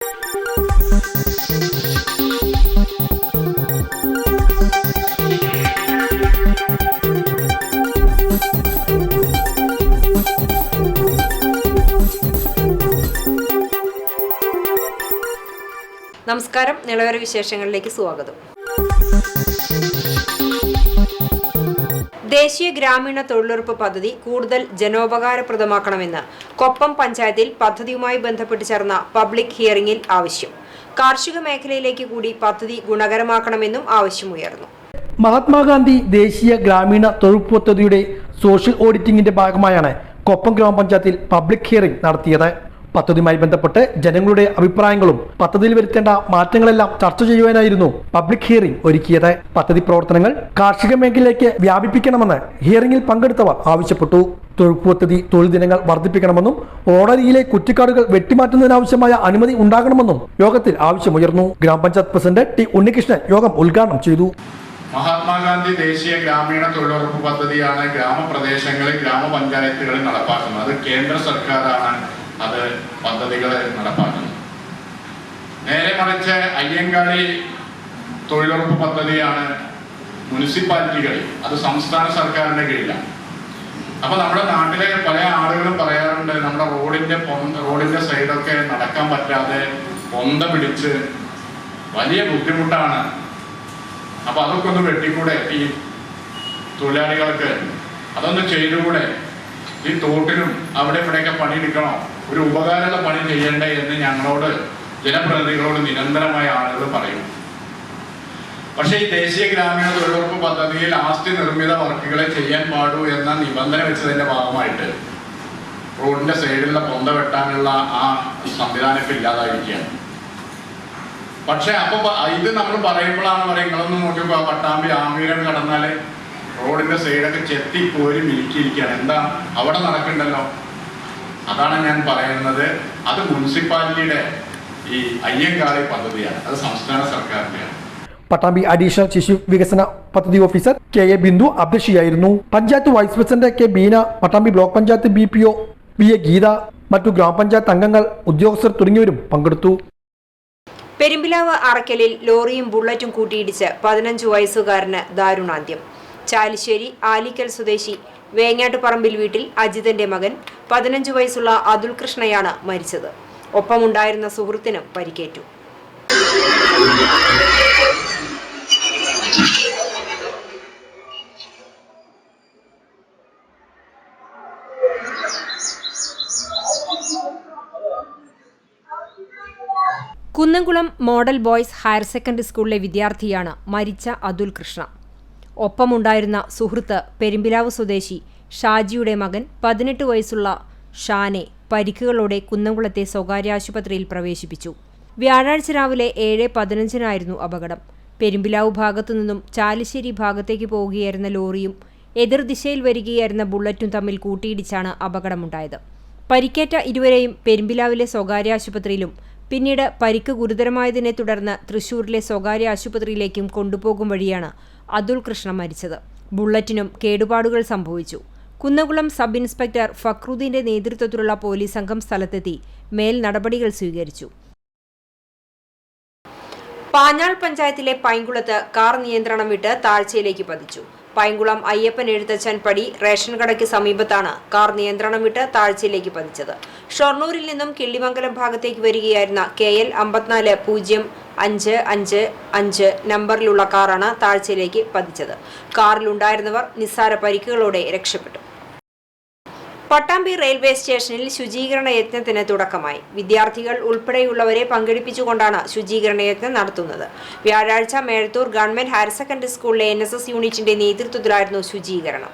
നമസ്കാരം, നിലവര വിശേഷങ്ങളിലേക്ക് സ്വാഗതം. ദേശീയ ഗ്രാമീണ തൊഴിലുറപ്പ് പദ്ധതി കൂടുതൽ ജനോപകാരപ്രദമാക്കണമെന്ന് കൊപ്പം പഞ്ചായത്തിൽ പദ്ധതിയുമായി ബന്ധപ്പെട്ട് ചേർന്ന പബ്ലിക് ഹിയറിംഗിൽ ആവശ്യം. കാർഷിക മേഖലയിലേക്ക് കൂടി പദ്ധതി ഗുണകരമാക്കണമെന്നും ആവശ്യമുയർന്നു. മഹാത്മാഗാന്ധി ദേശീയ ഗ്രാമീണ തൊഴിലുറപ്പ് പദ്ധതിയുടെ സോഷ്യൽ ഓഡിറ്റിംഗിന്റെ ഭാഗമായാണ് കൊപ്പം ഗ്രാമപഞ്ചായത്തിൽ പബ്ലിക് ഹിയറിംഗ് നടത്തിയത്. പദ്ധതിയുമായി ബന്ധപ്പെട്ട് ജനങ്ങളുടെ അഭിപ്രായങ്ങളും പദ്ധതിയിൽ വരുത്തേണ്ട മാറ്റങ്ങളെല്ലാം ചർച്ച ചെയ്യുവാനായിരുന്നു പബ്ലിക് ഹിയറിംഗ് ഒരുക്കിയത്. പദ്ധതി പ്രവർത്തനങ്ങൾ കാർഷിക മേഖലയിലേക്ക് വ്യാപിപ്പിക്കണമെന്ന് ഹിയറിംഗിൽ പങ്കെടുത്തവർ ആവശ്യപ്പെട്ടു. തൊഴിലുറപ്പ് പദ്ധതി തൊഴിൽ ദിനങ്ങൾ വർദ്ധിപ്പിക്കണമെന്നും ഓടരിയിലെ കുറ്റിക്കാടുകൾ വെട്ടിമാറ്റുന്നതിനാവശ്യമായ അനുമതി ഉണ്ടാകണമെന്നും യോഗത്തിൽ ആവശ്യമുയർന്നു. ഗ്രാമപഞ്ചായത്ത് പ്രസിഡന്റ് ടി ഉണ്ണികൃഷ്ണൻ യോഗം ഉദ്ഘാടനം ചെയ്തു. മഹാത്മാഗാന്ധി ദേശീയ ഗ്രാമീണ തൊഴിലുറപ്പ് പദ്ധതിയാണ് ഗ്രാമപ്രദേശങ്ങളിൽ ഗ്രാമപഞ്ചായത്തുകളിൽ നടപ്പാക്കുന്നത്. അത് കേന്ദ്ര സർക്കാരാണ് അത് പദ്ധതികൾ നടപ്പാക്കുന്നത്. നേരെ മറിച്ച് അയ്യങ്കാളി തൊഴിലുറപ്പ് പദ്ധതിയാണ് മുനിസിപ്പാലിറ്റികളിൽ, അത് സംസ്ഥാന സർക്കാരിന്റെ കീഴിലാണ്. അപ്പൊ നമ്മുടെ നാട്ടിലെ പല ആളുകളും പറയാറുണ്ട്, നമ്മുടെ റോഡിന്റെ സൈഡൊക്കെ നടക്കാൻ പറ്റാതെ പൊന്ത പിടിച്ച് വലിയ ബുദ്ധിമുട്ടാണ്. അപ്പൊ അതൊക്കെ ഒന്ന് വെട്ടിക്കൂടെ, ഈ തൊഴിലാളികൾക്ക് അതൊന്ന് ചെയ്തുകൂടെ, ഈ തോട്ടിലും അവിടെ ഇവിടെയൊക്കെ പണിയെടുക്കണോ, ഒരു ഉപകാരമുള്ള പണി ചെയ്യണ്ടേ എന്ന് ഞങ്ങളോട് ജനപ്രതിനിധികളോട് നിരന്തരമായ ആളുകൾ പറയും. പക്ഷേ ഈ ദേശീയ ഗ്രാമീണ തൊഴിലുറപ്പ് പദ്ധതിയിൽ ആസ്തി നിർമ്മിത വർക്കുകളെ ചെയ്യാൻ പാടൂ എന്ന നിബന്ധന വെച്ചതിന്റെ ഭാഗമായിട്ട് റോഡിന്റെ സൈഡിലുള്ള പൊന്ത വെട്ടാനുള്ള ആ സംവിധാനമൊക്കെ ഇല്ലാതായിരിക്കുകയാണ്. പക്ഷെ അപ്പൊ ഇത് നമ്മൾ പറയുമ്പോഴാണ് പറയുക, നിങ്ങളൊന്നും നോക്കിയപ്പോ ആ പട്ടാമ്പി ആമീരം കടന്നാല് റോഡിന്റെ സൈഡൊക്കെ ചെത്തി കോരി മിനുക്കിയിരിക്കുകയാണ്. എന്താ അവിടെ നടക്കണ്ടല്ലോ? അതാണ് ഞാൻ പറയുന്നത്. അത് മുനിസിപ്പാലിറ്റിയുടെ ഈ അയ്യങ്കാളി പദ്ധതിയാണ്, അത് സംസ്ഥാന സർക്കാരിന്റെയാണ്. പട്ടാമ്പി അഡീഷണൽ ശിശു വികസന പദ്ധതി ഓഫീസർ കെ ബിന്ദു അധ്യക്ഷയായിരുന്നു. Panchayat vice president K Beena, Pattambi block panchayat BPO BA Geetha, മറ്റു ഗ്രാമപഞ്ചായത്ത് അംഗങ്ങൾ, ഉദ്യോഗസ്ഥർ തുടങ്ങിയവരും പങ്കെടുത്തു. പെരുമ്പിലാവ് അറക്കലിൽ ലോറിയും ബുള്ളറ്റും കൂട്ടിയിടിച്ച് 15 വയസ്സുകാരന് ദാരുണാന്ത്യം. ചാലിശ്ശേരി ആലിക്കൽ സ്വദേശി വേങ്ങാട്ടുപറമ്പിൽ വീട്ടിൽ അജിതന്റെ മകൻ 15 വയസ്സുള്ള അതുൽ കൃഷ്ണയാണ് മരിച്ചത്. ഒപ്പമുണ്ടായിരുന്ന സുഹൃത്തിനും പരിക്കേറ്റു. Kunnamkulam model boys higher secondary സ്കൂളിലെ വിദ്യാർത്ഥിയാണ് മരിച്ച അതുൽ കൃഷ്ണ. ഒപ്പമുണ്ടായിരുന്ന സുഹൃത്ത് പെരുമ്പിലാവ് സ്വദേശി ഷാജിയുടെ മകൻ 18 വയസ്സുള്ള ഷാനെ പരിക്കുകളോടെ കുന്നംകുളത്തെ സ്വകാര്യ ആശുപത്രിയിൽ പ്രവേശിപ്പിച്ചു. വ്യാഴാഴ്ച രാവിലെ 7:15 അപകടം. പെരുമ്പിലാവ് ഭാഗത്തുനിന്നും ചാലിശ്ശേരി ഭാഗത്തേക്ക് പോവുകയായിരുന്ന ലോറിയും എതിർദിശയിൽ വരികയായിരുന്ന ബുള്ളറ്റും തമ്മിൽ കൂട്ടിയിടിച്ചാണ് അപകടമുണ്ടായത്. പരിക്കേറ്റ ഇരുവരെയും പെരുമ്പിലാവിലെ സ്വകാര്യ ആശുപത്രിയിലും പിന്നീട് പരിക്ക് ഗുരുതരമായതിനെ തുടർന്ന് തൃശൂരിലെ സ്വകാര്യ ആശുപത്രിയിലേക്കും കൊണ്ടുപോകും വഴിയാണ് അതുൽ കൃഷ്ണ മരിച്ചത്. ബുള്ളറ്റിനും കേടുപാടുകൾ സംഭവിച്ചു. കുന്നംകുളം സബ് ഇൻസ്പെക്ടർ ഫക്രുദ്ദീന്റെ നേതൃത്വത്തിലുള്ള പോലീസ് സംഘം സ്ഥലത്തെത്തി മേൽ നടപടികൾ സ്വീകരിച്ചു. പാഞ്ഞാൾ പഞ്ചായത്തിലെ പൈങ്കുളത്ത് കാർ നിയന്ത്രണം വിട്ട് താഴ്ചയിലേക്ക് പതിച്ചു. പൈങ്കുളം അയ്യപ്പൻ എഴുത്തച്ഛൻ പടി റേഷൻ കടയ്ക്ക് സമീപത്താണ് കാർ നിയന്ത്രണം വിട്ട് താഴ്ചയിലേക്ക് പതിച്ചത്. ഷൊർണൂരിൽ നിന്നും കിള്ളിമംഗലം ഭാഗത്തേക്ക് വരികയായിരുന്ന KL 540555 നമ്പറിലുള്ള കാറാണ് താഴ്ചയിലേക്ക് പതിച്ചത്. കാറിലുണ്ടായിരുന്നവർ നിസ്സാര പരിക്കുകളോടെ രക്ഷപ്പെട്ടു. പട്ടാമ്പി റെയിൽവേ സ്റ്റേഷനിൽ ശുചീകരണ യജ്ഞത്തിന് തുടക്കമായി. വിദ്യാർത്ഥികൾ ഉൾപ്പെടെയുള്ളവരെ പങ്കെടുപ്പിച്ചുകൊണ്ടാണ് ശുചീകരണ യജ്ഞം നടത്തുന്നത്. വ്യാഴാഴ്ച മേഴത്തൂർ ഗവൺമെന്റ് ഹയർ സെക്കൻഡറി സ്കൂളിലെ NSS യൂണിറ്റിന്റെ നേതൃത്വത്തിലായിരുന്നു ശുചീകരണം.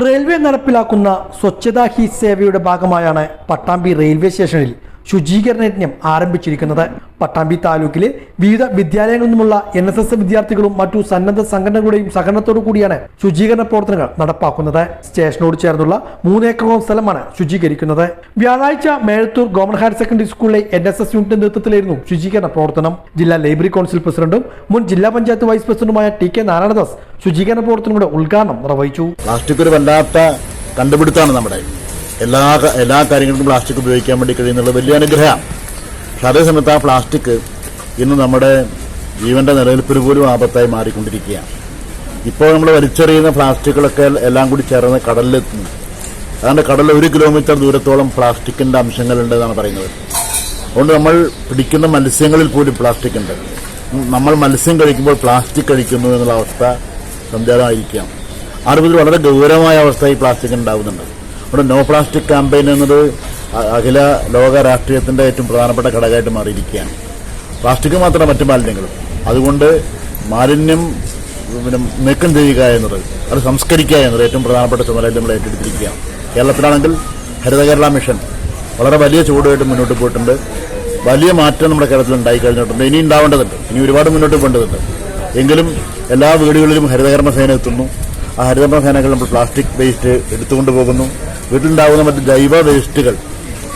റെയിൽവേ നടപ്പിലാക്കുന്ന സ്വച്ഛതാ ഹി സേവയുടെ ഭാഗമായാണ് പട്ടാമ്പി റെയിൽവേ സ്റ്റേഷനിൽ ശുചീകരണ യജ്ഞം ആരംഭിച്ചിരിക്കുന്നത്. പട്ടാമ്പി താലൂക്കിലെ വിവിധ വിദ്യാലയങ്ങളിൽ നിന്നുമുള്ള NSS വിദ്യാർത്ഥികളും മറ്റു സന്നദ്ധ സംഘടനകളുടെയും സഹകരണത്തോടു കൂടിയാണ് ശുചീകരണ പ്രവർത്തനങ്ങൾ നടപ്പാക്കുന്നത്. സ്റ്റേഷനോട് ചേർന്നുള്ള 3 ഏക്കറോളം സ്ഥലമാണ് ശുചീകരിക്കുന്നത്. വ്യാഴാഴ്ച മേഴത്തൂർ ഗവൺമെന്റ് ഹയർ സെക്കൻഡറി സ്കൂളിലെ NSS യൂണിറ്റിന്റെ നേതൃത്വത്തിലായിരുന്നു ശുചീകരണ പ്രവർത്തനം. ജില്ലാ ലൈബ്രറി കൗൺസിൽ പ്രസിഡന്റും മുൻ ജില്ലാ പഞ്ചായത്ത് വൈസ് പ്രസിഡന്റുമായ TK നാരായണദാസ് ശുചീകരണ പ്രവർത്തനങ്ങളുടെ ഉദ്ഘാടനം നിർവഹിച്ചു. പ്ലാസ്റ്റിക് ഒരു വല്ലാത്ത കണ്ടുപിടുത്തമാണ്. നമ്മുടെ എല്ലാ കാര്യങ്ങൾക്കും പ്ലാസ്റ്റിക് ഉപയോഗിക്കാൻ വേണ്ടി കഴിയുന്നുള്ള വലിയ അനുഗ്രഹമാണ്. പക്ഷെ അതേസമയത്ത് ആ പ്ലാസ്റ്റിക് ഇന്ന് നമ്മുടെ ജീവന്റെ നിലനിൽപ്പിന് പോലും ആപത്തായി മാറിക്കൊണ്ടിരിക്കുകയാണ്. ഇപ്പോൾ നമ്മൾ വലിച്ചെറിയുന്ന പ്ലാസ്റ്റിക്കുകളൊക്കെ എല്ലാം കൂടി ചേർന്ന് കടലിലെത്തുന്നു. അതുകൊണ്ട് കടലിൽ 1 കിലോമീറ്റർ ദൂരത്തോളം പ്ലാസ്റ്റിക്കിന്റെ അംശങ്ങളുണ്ട് എന്നാണ് പറയുന്നത്. അതുകൊണ്ട് നമ്മൾ പിടിക്കുന്ന മത്സ്യങ്ങളിൽ പോലും പ്ലാസ്റ്റിക് ഉണ്ട്. നമ്മൾ മത്സ്യം കഴിക്കുമ്പോൾ പ്ലാസ്റ്റിക് കഴിക്കുന്നു എന്നുള്ള അവസ്ഥ സംജാതമായിരിക്കുകയാണ്. ആ രൂപത്തിൽ വളരെ ഗൗരവമായ അവസ്ഥ ഈ പ്ലാസ്റ്റിക് ഉണ്ടാകുന്നുണ്ട്. അവിടെ നോ പ്ലാസ്റ്റിക് ക്യാമ്പയിൻ എന്നത് അഖില ലോക രാഷ്ട്രീയത്തിന്റെ ഏറ്റവും പ്രധാനപ്പെട്ട ഘടകമായിട്ട് മാറിയിരിക്കുകയാണ്. പ്ലാസ്റ്റിക് മാത്രമല്ല മറ്റു മാലിന്യങ്ങളും. അതുകൊണ്ട് മാലിന്യം നീക്കം ചെയ്യുക എന്നത്, അത് സംസ്കരിക്കുക എന്നത് ഏറ്റവും പ്രധാനപ്പെട്ട ചുമതലയായിട്ട് നമ്മൾ ഏറ്റെടുത്തിരിക്കുകയാണ്. കേരളത്തിലാണെങ്കിൽ ഹരിത കേരള മിഷൻ വളരെ വലിയ ചുവടുമായിട്ട് മുന്നോട്ട് പോയിട്ടുണ്ട്. വലിയ മാറ്റം നമ്മുടെ കേരളത്തിൽ ഉണ്ടായി കഴിഞ്ഞിട്ടുണ്ട്. ഇനി ഉണ്ടാവേണ്ടതുണ്ട്, ഇനി ഒരുപാട് മുന്നോട്ട് പോകേണ്ടതുണ്ട്. എങ്കിലും എല്ലാ വീടുകളിലും ഹരിതകർമ്മ സേന എത്തുന്നു. ആ ഹരിതകർമ്മ സേനകൾ നമ്മൾ പ്ലാസ്റ്റിക് വേസ്റ്റ് എടുത്തുകൊണ്ട് പോകുന്നു. വീട്ടിലുണ്ടാകുന്ന മറ്റ് ജൈവ വേസ്റ്റുകൾ.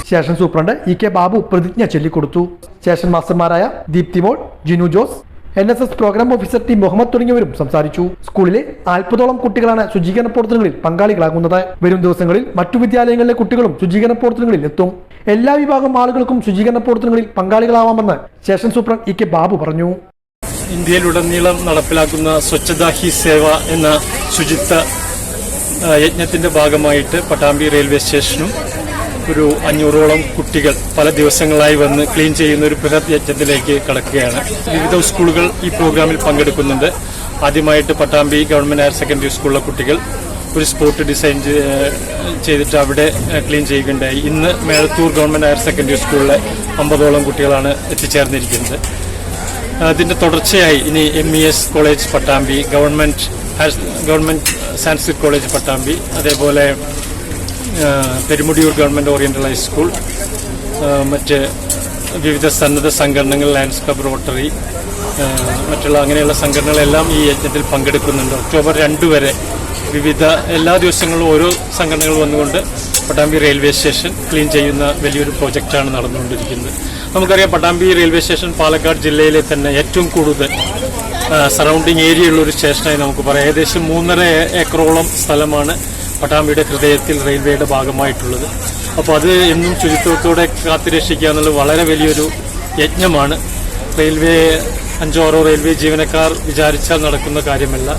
Station superintendent ഇ.കെ. ബാബു പ്രതിജ്ഞ ചൊല്ലിക്കൊടുത്തു. സ്റ്റേഷൻ മാസ്റ്റർമാരായ Deepthimol, Jinu Jose, NSS programme officer T Muhammad തുടങ്ങിയവരും സംസാരിച്ചു. സ്കൂളിലെ 40ഓളം കുട്ടികളാണ് ശുചീകരണ പ്രവർത്തനങ്ങളിൽ പങ്കാളികളാകുന്നത്. വരും ദിവസങ്ങളിൽ മറ്റു വിദ്യാലയങ്ങളിലെ കുട്ടികളും ശുചീകരണ പ്രവർത്തനങ്ങളിൽ എത്തും. എല്ലാ വിഭാഗം ആളുകൾക്കും ശുചീകരണ പ്രവർത്തനങ്ങളിൽ പങ്കാളികളാവാമെന്ന് സ്റ്റേഷൻ സൂപ്രണ്ട് ഇ.കെ. ബാബു പറഞ്ഞു. ഇന്ത്യയിലുടനീളം നടപ്പിലാക്കുന്ന സ്വച്ഛതാ ഹി സേവ എന്ന ശുചിത്വ യജ്ഞത്തിന്റെ ഭാഗമായിട്ട് പട്ടാമ്പി റെയിൽവേ സ്റ്റേഷനും ഒരു 500ഓളം കുട്ടികൾ പല ദിവസങ്ങളായി വന്ന് ക്ലീൻ ചെയ്യുന്ന ഒരു ബൃഹത് യജ്ഞത്തിലേക്ക് കടക്കുകയാണ്. വിവിധ സ്കൂളുകൾ ഈ പ്രോഗ്രാമിൽ പങ്കെടുക്കുന്നുണ്ട്. ആദ്യമായിട്ട് പട്ടാമ്പി ഗവൺമെന്റ് ഹയർ സെക്കൻഡറി സ്കൂളിലെ കുട്ടികൾ ഒരു സ്പോട്ട് ഡിസൈൻ ചെയ്തിട്ട് അവിടെ ക്ലീൻ ചെയ്യുകയുണ്ടായി. ഇന്ന് മേഴത്തൂർ ഗവൺമെന്റ് ഹയർ സെക്കൻഡറി സ്കൂളിലെ 50ഓളം കുട്ടികളാണ് എത്തിച്ചേർന്നിരിക്കുന്നത്. അതിന്റെ തുടർച്ചയായി ഇനി MES college Pattambi, government Sanskrit college Pattambi, അതേപോലെ പെരുമുടിയൂർ ഗവൺമെന്റ് ഓറിയന്റൽ ഹൈസ്കൂൾ, മറ്റ് വിവിധ സന്നദ്ധ സംഘടനകൾ, ലയൺസ് ക്ലബ്, റോട്ടറി, മറ്റുള്ള അങ്ങനെയുള്ള സംഘടനകളെല്ലാം ഈ യജ്ഞത്തിൽ പങ്കെടുക്കുന്നുണ്ട്. ഒക്ടോബർ 2 വരെ വിവിധ എല്ലാ ദിവസങ്ങളിലും ഓരോ സംഘടനകൾ വന്നുകൊണ്ട് പട്ടാമ്പി റെയിൽവേ സ്റ്റേഷൻ ക്ലീൻ ചെയ്യുന്ന വലിയൊരു പ്രോജക്റ്റാണ് നടന്നുകൊണ്ടിരിക്കുന്നത്. നമുക്കറിയാം, പട്ടാമ്പി റെയിൽവേ സ്റ്റേഷൻ പാലക്കാട് ജില്ലയിലെ തന്നെ ഏറ്റവും കൂടുതൽ സറൗണ്ടിങ് ഏരിയയുള്ള ഒരു സ്റ്റേഷനായി നമുക്ക് പറയാം. ഏകദേശം 3.5 ഏക്കറോളം സ്ഥലമാണ് പട്ടാമ്പിയുടെ ഹൃദയത്തിൽ റെയിൽവേയുടെ ഭാഗമായിട്ടുള്ളത്. അപ്പോൾ അത് എന്നും ശുചിത്വത്തോടെ കാത്തുരക്ഷിക്കുക എന്നുള്ളത് വളരെ വലിയൊരു യജ്ഞമാണ്. റെയിൽവേ 5-6 റെയിൽവേ ജീവനക്കാർ വിചാരിച്ചാൽ നടക്കുന്ന കാര്യമല്ല.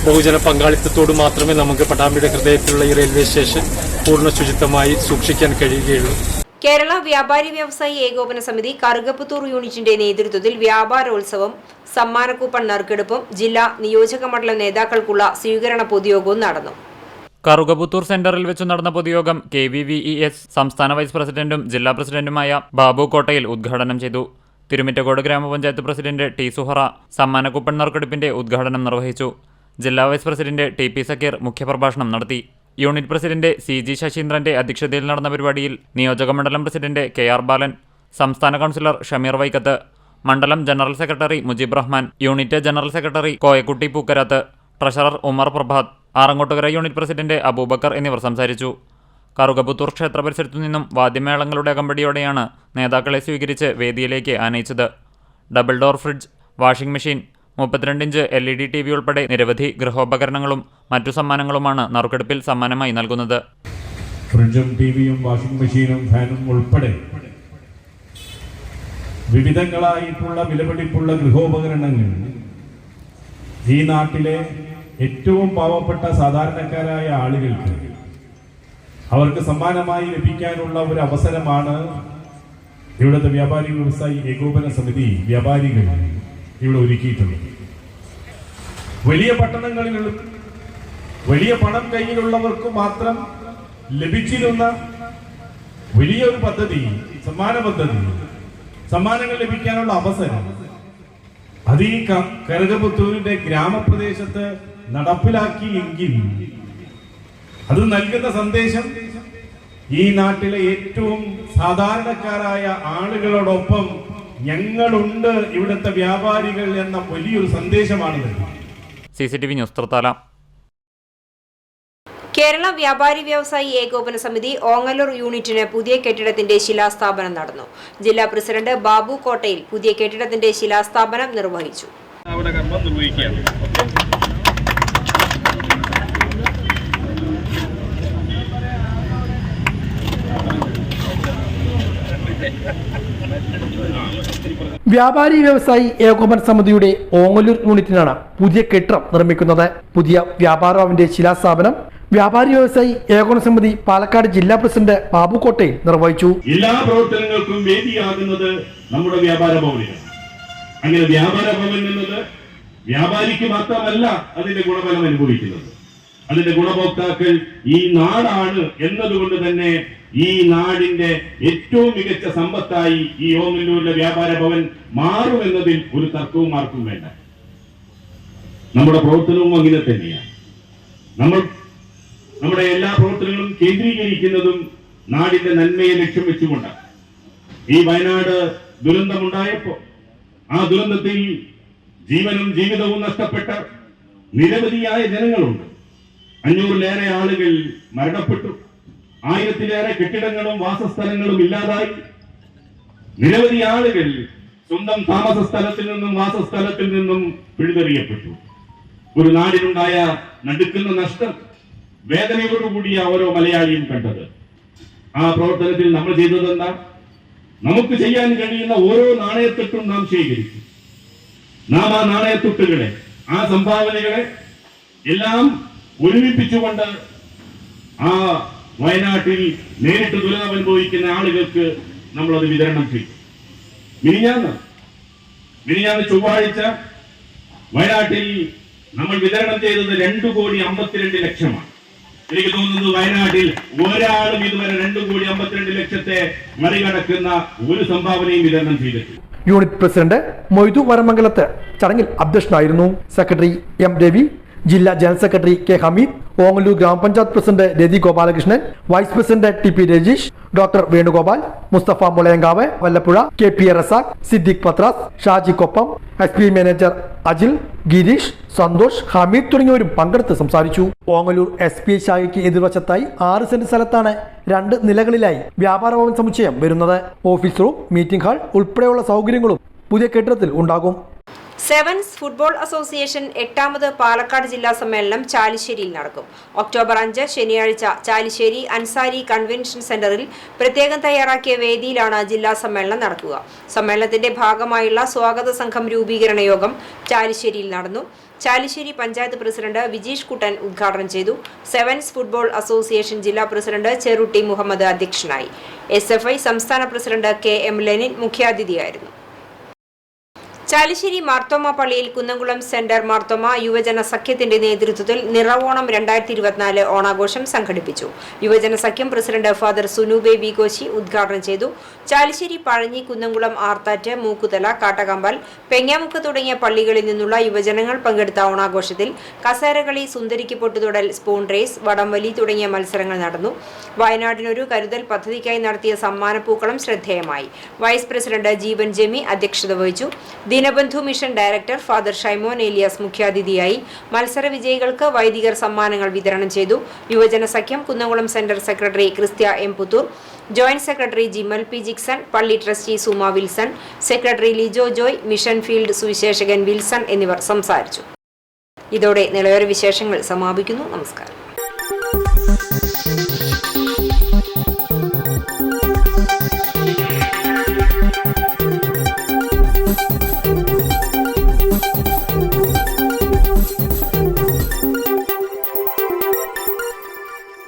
ബഹുജന പങ്കാളിത്തത്തോട് മാത്രമേ നമുക്ക് പട്ടാമ്പിയുടെ ഹൃദയത്തിലുള്ള ഈ റെയിൽവേ സ്റ്റേഷൻ പൂർണ്ണ ശുചിത്വമായി സൂക്ഷിക്കാൻ കഴിയുകയുള്ളൂ. കേരള വ്യാപാരി വ്യവസായി ഏകോപന സമിതി കറുകപ്പുത്തൂർ യൂണിറ്റിന്റെ നേതൃത്വത്തിൽ വ്യാപാരോത്സവം, സമ്മാന കൂപ്പൺ നറുക്കെടുപ്പും ജില്ലാ നിയോജക മണ്ഡലം നേതാക്കൾക്കുള്ള സ്വീകരണ പൊതുയോഗവും നടന്നു. കറുകപുത്തൂർ സെന്ററിൽ വെച്ച് നടന്ന പൊതുയോഗം KVVES സംസ്ഥാന വൈസ് പ്രസിഡന്റും ജില്ലാ പ്രസിഡന്റുമായ ബാബു കോട്ടയിൽ ഉദ്ഘാടനം ചെയ്തു. തിരുമിറ്റക്കോട് ഗ്രാമപഞ്ചായത്ത് പ്രസിഡന്റ് ടി സുഹറ സമ്മാന കൂപ്പൺ നറുക്കെടുപ്പിന്റെ ഉദ്ഘാടനം നിർവഹിച്ചു. ജില്ലാ വൈസ് പ്രസിഡന്റ് TP സക്കീർ മുഖ്യപ്രഭാഷണം നടത്തി. യൂണിറ്റ് പ്രസിഡന്റ് CG ശശീന്ദ്രന്റെ അധ്യക്ഷതയിൽ നടന്ന പരിപാടിയിൽ നിയോജക മണ്ഡലം പ്രസിഡന്റ് KR ബാലൻ, സംസ്ഥാന കൗൺസിലർ ഷമീർ വൈക്കത്ത്, മണ്ഡലം general secretary Mujeeb Rahman, unit general secretary Koyakkutty Pookkarath, treasurer Umar Prabhath, Arangottukara unit president Aboobacker എന്നിവർ സംസാരിച്ചു. കറുകപുത്തൂർ ക്ഷേത്ര പരിസരത്തു നിന്നും വാദ്യമേളങ്ങളുടെ അകമ്പടിയോടെയാണ് നേതാക്കളെ സ്വീകരിച്ച് വേദിയിലേക്ക് ആനയിച്ചത്. Double door fridge, washing machine, 32-ഇഞ്ച് LED TV ഉൾപ്പെടെ നിരവധി ഗൃഹോപകരണങ്ങളും മറ്റു സമ്മാനങ്ങളുമാണ് നറുക്കെടുപ്പിൽ സമ്മാനമായി നൽകുന്നത്. ഫ്രിഡ്ജും ടിവിയും വാഷിംഗ് മെഷീനും ഫാനും ഉൾപ്പെടെ വിവിധങ്ങളായിട്ടുള്ള വിലപിടിപ്പുള്ള ഗൃഹോപകരണങ്ങൾ ഈ നാട്ടിലെ ഏറ്റവും പാവപ്പെട്ട സാധാരണക്കാരായ ആളുകൾക്ക് അവർക്ക് സമ്മാനമായി ലഭിക്കാനുള്ള ഒരു അവസരമാണ് ഇവിടുത്തെ വ്യാപാരി വ്യവസായി ഏകോപന സമിതി വ്യാപാരികൾ ഇവിടെ ഒരുക്കിയിട്ടുള്ളത്. വലിയ പട്ടണങ്ങളിലുള്ള വലിയ പണം കയ്യിലുള്ളവർക്ക് മാത്രം ലഭിച്ചിരുന്ന വലിയൊരു പദ്ധതി, സമ്മാന പദ്ധതി, സമ്മാനങ്ങൾ ലഭിക്കാനുള്ള അവസരം അത് ഈ കറുകപുത്തൂരിന്റെ ഗ്രാമപ്രദേശത്ത് നടപ്പിലാക്കി എങ്കിൽ അത് നൽകുന്ന സന്ദേശം ഈ നാട്ടിലെ ഏറ്റവും സാധാരണക്കാരായ ആളുകളോടൊപ്പം ഞങ്ങളുണ്ട്, ഇവിടുത്തെ വ്യാപാരികൾ എന്ന വലിയൊരു സന്ദേശമാണിത്. CCTV news Thrithala. കേരള വ്യാപാരി വ്യവസായി ഏകോപന സമിതി ഓങ്ങല്ലൂർ യൂണിറ്റിന് പുതിയ കെട്ടിടത്തിന്റെ ശിലാസ്ഥാപനം നടന്നു. ജില്ലാ പ്രസിഡന്റ് ബാബു കോട്ടയിൽ പുതിയ കെട്ടിടത്തിന്റെ ശിലാസ്ഥാപനം നിർവഹിച്ചു. വ്യാപാരി വ്യവസായി ഏകോപന സമിതിയുടെ ഓങ്ങല്ലൂർ യൂണിറ്റിനാണ് പുതിയ കെട്ടിടം നിർമ്മിക്കുന്നത്. പുതിയ വ്യാപാര ഭവന്റെ ശിലാസ്ഥാപനം വ്യാപാരി വ്യവസായി ഏകോപന സമിതി പാലക്കാട് ജില്ലാ പ്രസിഡന്റ് ബാബു കോട്ടയിൽ നിർവഹിച്ചു. എല്ലാ പ്രവർത്തനങ്ങൾക്കും വേദിയാകുന്നത് നമ്മുടെ വ്യാപാര ഭവനാണ്. അങ്ങനെ വ്യാപാര ഭവൻ എന്നത് വ്യാപാരിക്ക് മാത്രമല്ല അതിന്റെ ഗുണഫലം അനുഭവിക്കുന്നത്, അതിന്റെ ഗുണഭോക്താക്കൾ ഈ നാടാണ് എന്നതുകൊണ്ട് തന്നെ ഈ നാടിന്റെ ഏറ്റവും മികച്ച സമ്പത്തായി ഈ ഓങ്ങല്ലൂരിലെ വ്യാപാര ഭവൻ മാറുമെന്നതിൽ ഒരു തർക്കവും ആർക്കും വേണ്ട. നമ്മുടെ പ്രവർത്തനവും അങ്ങനെ തന്നെയാണ്. നമ്മുടെ എല്ലാ പ്രവർത്തനങ്ങളും കേന്ദ്രീകരിക്കുന്നതും നാടിന്റെ നന്മയെ ലക്ഷ്യം വെച്ചുകൊണ്ടാണ്. ഈ വയനാട് ദുരന്തമുണ്ടായപ്പോ ആ ദുരന്തത്തിൽ ജീവനും ജീവിതവും നഷ്ടപ്പെട്ട നിരവധിയായ ജനങ്ങളുണ്ട്. 500-ലേറെ ആളുകൾ മരണപ്പെട്ടു. 1000-ലേറെ കെട്ടിടങ്ങളും വാസസ്ഥലങ്ങളും ഇല്ലാതായി. നിരവധി ആളുകൾ സ്വന്തം താമസ സ്ഥലത്തിൽ നിന്നും വാസസ്ഥലത്തിൽ നിന്നും പിഴുതെറിയപ്പെട്ടു. ഒരു നാടിനുണ്ടായ നടുക്കുന്ന നഷ്ടം വേദനയോടുകൂടിയ ഓരോ മലയാളിയും കണ്ടത്. ആ പ്രവർത്തനത്തിൽ നമ്മൾ ചെയ്തതെന്താ? നമുക്ക് ചെയ്യാൻ കഴിയുന്ന ഓരോ നാണയത്തൊട്ടും നാം ശേഖരിക്കും. നാം ആ നാണയത്തൊട്ടുകളെ, ആ സംഭാവനകളെ എല്ലാം ഒരുമിപ്പിച്ചുകൊണ്ട് ആ വയനാട്ടിൽ നേരിട്ട് ദുരിതം അനുഭവിക്കുന്ന ആളുകൾക്ക് നമ്മളത് വിതരണം ചെയ്യും. മിനിഞ്ഞാന്ന് ചൊവ്വാഴ്ച വയനാട്ടിൽ നമ്മൾ വിതരണം ചെയ്തത് 2,52,00,000 എനിക്ക് തോന്നുന്നത് വയനാട്ടിൽ ഒരാളും ഇതുവരെ 2,52,00,000 മറികടക്കുന്ന ഒരു സംഭാവനയും വിതരണം ചെയ്തിട്ടില്ല. യൂണിറ്റ് പ്രസിഡന്റ് മൊയ്തു വരമംഗലത്ത് ചടങ്ങിൽ അധ്യക്ഷനായിരുന്നു. സെക്രട്ടറി എം രവി, ജില്ലാ general secretary K Hameed, Ongallur grama panchayat president Rathi Gopalakrishnan, vice president T P. Rajeesh, doctor Venugopal, Musthafa Mulayankavu, Vallappuzha, K P. Razak, Siddique Pathras, Shaji Koppam, SP manager Ajil, Gireesh, Santhosh, Hameed തുടങ്ങിയവരും പങ്കെടുത്ത് സംസാരിച്ചു. ഓങ്ങല്ലൂർ SPI ശാഖയ്ക്ക് എതിർവശത്തായി 6 സെന്റ് സ്ഥലത്താണ് 2 നിലകളിലായി വ്യാപാര ഭവൻ സമുച്ചയം വരുന്നത്. ഓഫീസ് റൂം, മീറ്റിംഗ് ഹാൾ ഉൾപ്പെടെയുള്ള സൗകര്യങ്ങളും പുതിയ കെട്ടിടത്തിൽ ഉണ്ടാകും. സെവൻസ് ഫുട്ബോൾ അസോസിയേഷൻ 8ാമത് പാലക്കാട് ജില്ലാ സമ്മേളനം ചാലിശ്ശേരിയിൽ നടക്കും. ഒക്ടോബർ 5 ശനിയാഴ്ച ചാലിശ്ശേരി അൻസാരി കൺവെൻഷൻ സെന്ററിൽ പ്രത്യേകം തയ്യാറാക്കിയ വേദിയിലാണ് ജില്ലാ സമ്മേളനം നടക്കുക. സമ്മേളനത്തിന്റെ ഭാഗമായുള്ള സ്വാഗത സംഘം രൂപീകരണ യോഗം ചാലിശ്ശേരിയിൽ നടന്നു. ചാലിശ്ശേരി പഞ്ചായത്ത് പ്രസിഡന്റ് വിജീഷ് കുട്ടൻ ഉദ്ഘാടനം ചെയ്തു. സെവൻസ് ഫുട്ബോൾ അസോസിയേഷൻ ജില്ലാ പ്രസിഡന്റ് ചെറുട്ടി മുഹമ്മദ് അധ്യക്ഷനായി. SFI സംസ്ഥാന പ്രസിഡന്റ് KM ലെനിൻ മുഖ്യാതിഥിയായിരുന്നു. ചാലിശ്ശേരി മാർത്തോമ പള്ളിയിൽ കുന്നംകുളം സെന്റർ മാർത്തോമ യുവജന സഖ്യത്തിന്റെ നേതൃത്വത്തിൽ നിറവോണം 2024 ഓണാഘോഷം സംഘടിപ്പിച്ചു. യുവജന സഖ്യം president father Sunu baby Koshy ഉദ്ഘാടനം ചെയ്തു. ചാലിശ്ശേരി, പഴഞ്ഞി, കുന്നംകുളം, ആർത്താറ്റ്, മൂക്കുതല, കാട്ടകമ്പാൽ, പെങ്ങാമുക്ക് തുടങ്ങിയ പള്ളികളിൽ നിന്നുള്ള യുവജനങ്ങൾ പങ്കെടുത്ത ഓണാഘോഷത്തിൽ കസേരകളി, സുന്ദരിക്ക് പൊട്ടുതൊടൽ, സ്പൂൺ റേസ്, വടംവലി തുടങ്ങിയ മത്സരങ്ങൾ നടന്നു. വയനാടിനൊരു കരുതൽ പദ്ധതിക്കായി നടത്തിയ സമ്മാനപ്പൂക്കളം ശ്രദ്ധേയമായി. വൈസ് പ്രസിഡന്റ് ജീവൻ ജെമി അധ്യക്ഷത വഹിച്ചു. Dinabandhu mission director father Shaimon Eliyas മുഖ്യാതിഥിയായി. മത്സര വിജയികൾക്ക് വൈദികർ സമ്മാനങ്ങൾ വിതരണം ചെയ്തു. Yuvajana Sakhyam Kunnamkulam centre secretary Kristhya M Puthur, joint secretary Jimal P Jixon, പള്ളി trustee Suma Wilson, secretary Lijo Joy, mission field സുവിശേഷകൻ വിൽസൺ എന്നിവർ സംസാരിച്ചു. ഇതോടെ നിലയോര വിശേഷങ്ങൾ സമാപിക്കുന്നു. നമസ്കാരം.